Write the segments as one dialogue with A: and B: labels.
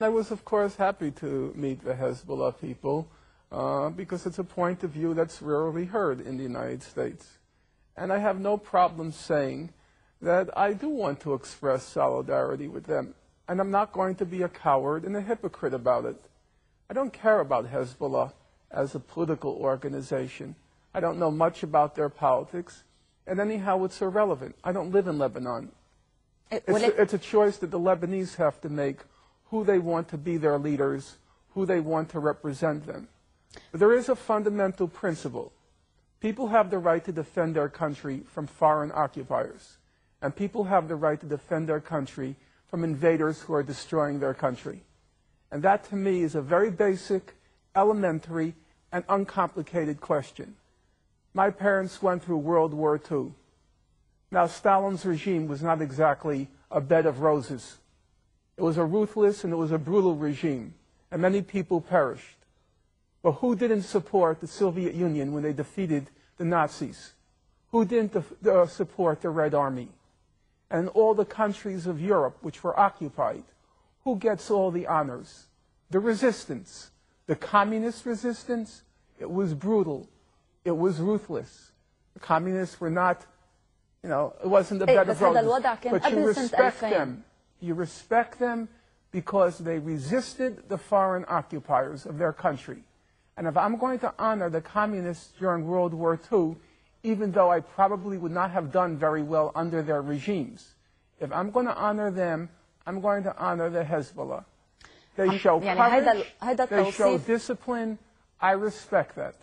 A: I was, of course, happy to meet the Hezbollah people because it's a point of view that's rarely heard in the United States. And I have no problem saying that I do want to express solidarity with them. And I'm not going to be a coward and a hypocrite about it. I don't care about Hezbollah as a political organization. I don't know much about their politics. And anyhow, it's irrelevant. I don't live in Lebanon. It's a choice that the Lebanese have to make, who they want to be their leaders, who they want to represent them. But there is a fundamental principle. People have the right to defend their country from foreign occupiers. And people have the right to defend their country from invaders who are destroying their country. And that, to me, is a very basic, elementary, and uncomplicated question. My parents went through World War II. Now, Stalin's regime was not exactly a bed of roses. It was a ruthless and it was a brutal regime, and many people perished. But who didn't support the Soviet Union when they defeated the Nazis? Who didn't support the Red Army? And all the countries of Europe which were occupied, who gets all the honors? The resistance. The communist resistance, it was brutal. It was ruthless. The communists were not, it wasn't a bed of roses. But you respect them. You respect them because they resisted the foreign occupiers of their country. And if I'm going to honor the communists during World War II, even though I probably would not have done very well under their regimes, if I'm going to honor them, I'm going to honor the Hezbollah. They show courage, they show discipline. I respect that.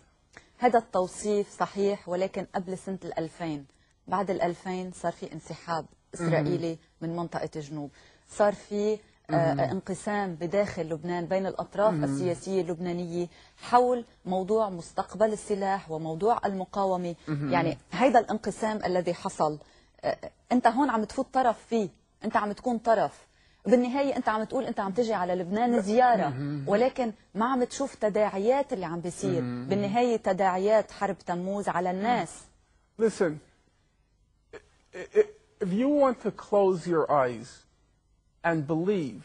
B: هذا التوصيف صحيح، ولكن قبل سنة 2000 بعد 2000 صار في انسحاب إسرائيلي من منطقة الجنوب، صار في انقسام بداخل لبنان بين الأطراف السياسية اللبنانية حول موضوع مستقبل السلاح وموضوع المقاومة. يعني هذا الانقسام الذي حصل أنت هون عم تفوت طرف فيه، أنت عم تكون طرف. بالنهاية أنت عم تقول أنت عم تجي على لبنان زيارة، ولكن ما عم تشوف تداعيات اللي عم بيصير. بالنهاية تداعيات حرب تموز على الناس.
A: Listen, if you want to close your eyes and believe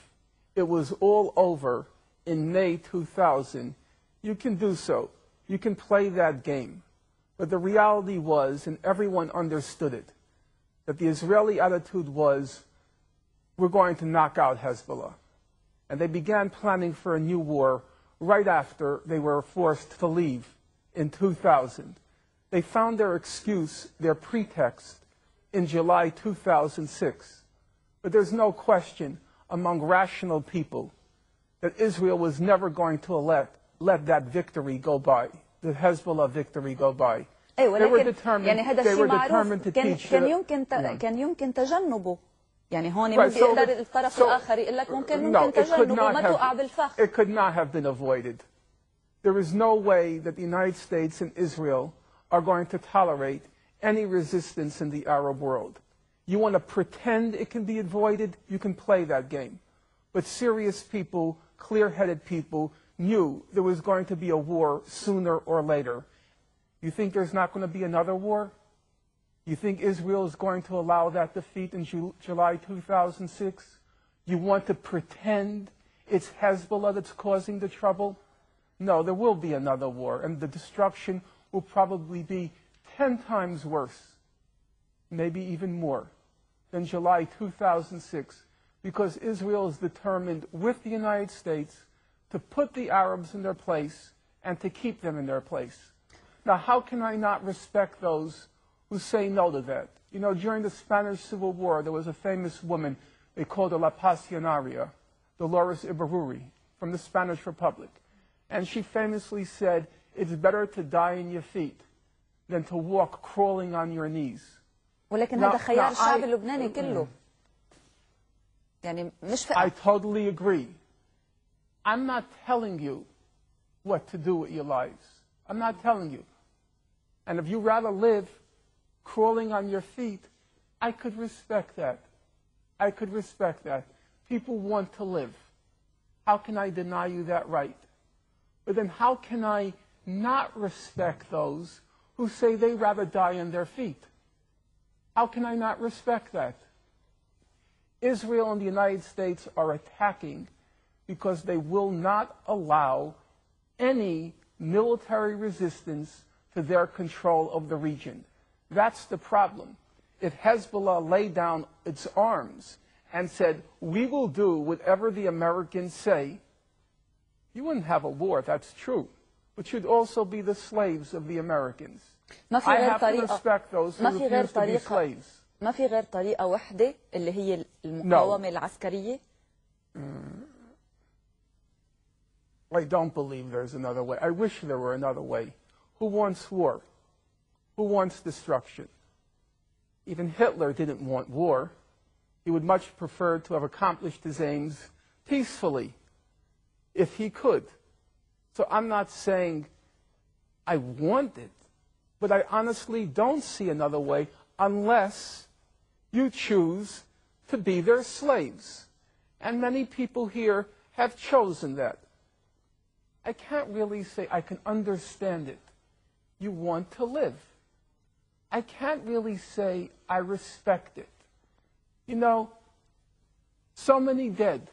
A: it was all over in May 2000, you can do so. You can play that game. But the reality was, and everyone understood it, that the Israeli attitude was, we're going to knock out Hezbollah. And they began planning for a new war right after they were forced to leave in 2000. They found their excuse, their pretext, in July 2006. But there's no question among rational people that Israel was never going to let that victory go by, the Hezbollah victory go by. They were determined to teach
B: كان يمكن تجنبه. يعني هون ممكن يقدر الطرف الآخر يقول لك ممكن تجنبه ما توقع بالفخ.
A: It could not have been avoided. There is no way that the United States and Israel are going to tolerate any resistance in the Arab world. You want to pretend it can be avoided, you can play that game. But serious people, clear-headed people, knew there was going to be a war sooner or later. You think there's not going to be another war? You think Israel is going to allow that defeat in July 2006? You want to pretend it's Hezbollah that's causing the trouble? No, there will be another war, and the destruction will probably be 10 times worse, maybe even more, than July 2006, because Israel is determined with the United States to put the Arabs in their place and to keep them in their place. Now, how can I not respect those who say no to that? You know, during the Spanish Civil War, there was a famous woman, they called her La Pasionaria, Dolores Ibarruri, from the Spanish Republic. And she famously said, it's better to die in your feet than to walk crawling on your knees.
B: ولكن هذا خيار الشعب اللبناني كله. يعني مش
A: I totally agree. I'm not telling you what to do with your lives. I'm not telling you. And if you rather live crawling on your feet, I could respect that. I could respect that. People want to live. How can I deny you that right? But then how can I not respect those who say they'd rather die on their feet? How can I not respect that? Israel and the United States are attacking because they will not allow any military resistance to their control of the region. That's the problem. If Hezbollah laid down its arms and said, we will do whatever the Americans say, you wouldn't have a war, that's true. But you'd also be the slaves of the Americans. I have to respect those who refuse to be slaves.
B: ما في غير طريقة واحدة اللي هي المقاومة العسكرية؟
A: I don't believe there's another way. I wish there were another way. Who wants war? Who wants destruction? Even Hitler didn't want war. He would much prefer to have accomplished his aims peacefully, if he could. So I'm not saying I want it, but I honestly don't see another way unless you choose to be their slaves. And many people here have chosen that. I can't really say I can understand it. You want to live. I can't really say I respect it. You know, so many dead,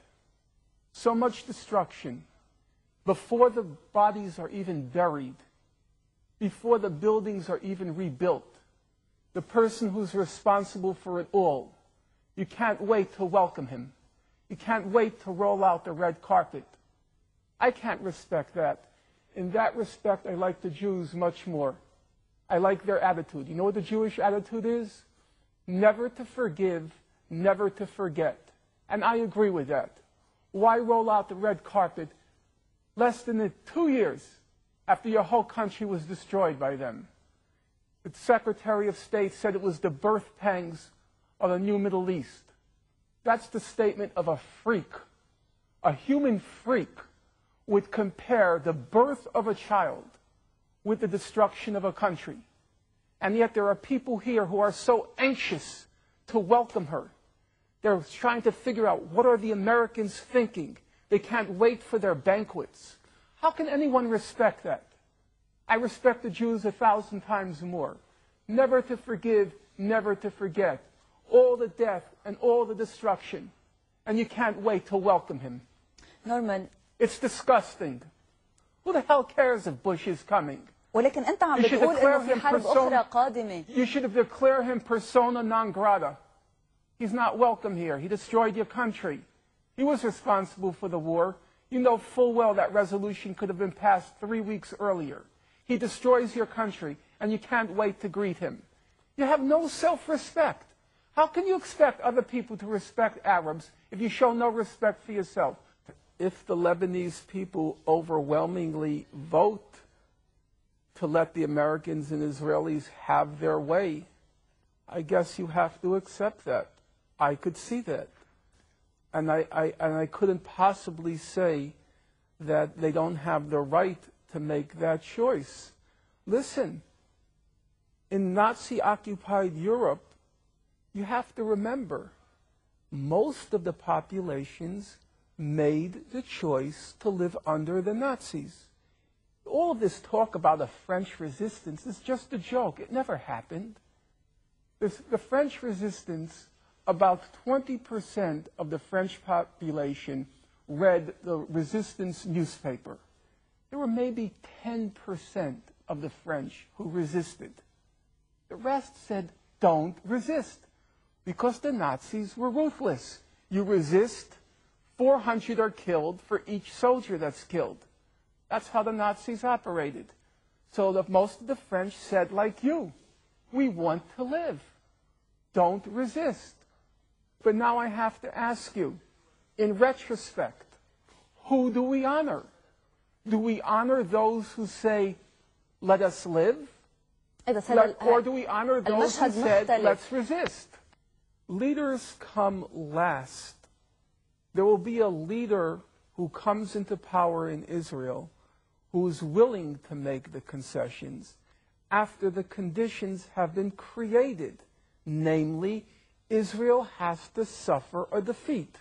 A: so much destruction, before the bodies are even buried, before the buildings are even rebuilt, the person who's responsible for it all, you can't wait to welcome him. You can't wait to roll out the red carpet. I can't respect that. In that respect, I like the Jews much more. I like their attitude. You know what the Jewish attitude is? Never to forgive, never to forget. And I agree with that. Why roll out the red carpet less than 2 years after your whole country was destroyed by them? The Secretary of State said it was the birth pangs of the new Middle East. That's the statement of a freak. A human freak would compare the birth of a child with the destruction of a country. And yet there are people here who are so anxious to welcome her. They're trying to figure out, what are the Americans thinking? They can't wait for their banquets. How can anyone respect that? I respect the Jews 1,000 times more. Never to forgive, never to forget. All the death and all the destruction. And you can't wait to welcome him.
B: Norman.
A: It's disgusting. Who the hell cares if Bush is coming?
B: ولكن أنت عم بتقول إنه في حرب أخرى قادمة.
A: You should have declared him persona non grata. He's not welcome here. He destroyed your country. He was responsible for the war. You know full well that resolution could have been passed 3 weeks earlier. He destroys your country, and you can't wait to greet him. You have no self-respect. How can you expect other people to respect Arabs if you show no respect for yourself? If the Lebanese people overwhelmingly vote to let the Americans and Israelis have their way, I guess you have to accept that. I could see that. And I couldn't possibly say that they don't have the right to make that choice. Listen, in Nazi-occupied Europe, you have to remember, most of the populations made the choice to live under the Nazis. All of this talk about the French resistance is just a joke. It never happened. The French resistance, about 20% of the French population read the resistance newspaper. There were maybe 10% of the French who resisted. The rest said, don't resist, because the Nazis were ruthless. You resist, 400 are killed for each soldier that's killed. That's how the Nazis operated. So most of the French said, like you, we want to live. Don't resist. But now I have to ask you, in retrospect, who do we honor? Do we honor those who say, let us live? Or do we honor those who said, let's resist? Leaders come last. There will be a leader who comes into power in Israel who is willing to make the concessions after the conditions have been created. Namely, Israel has to suffer a defeat.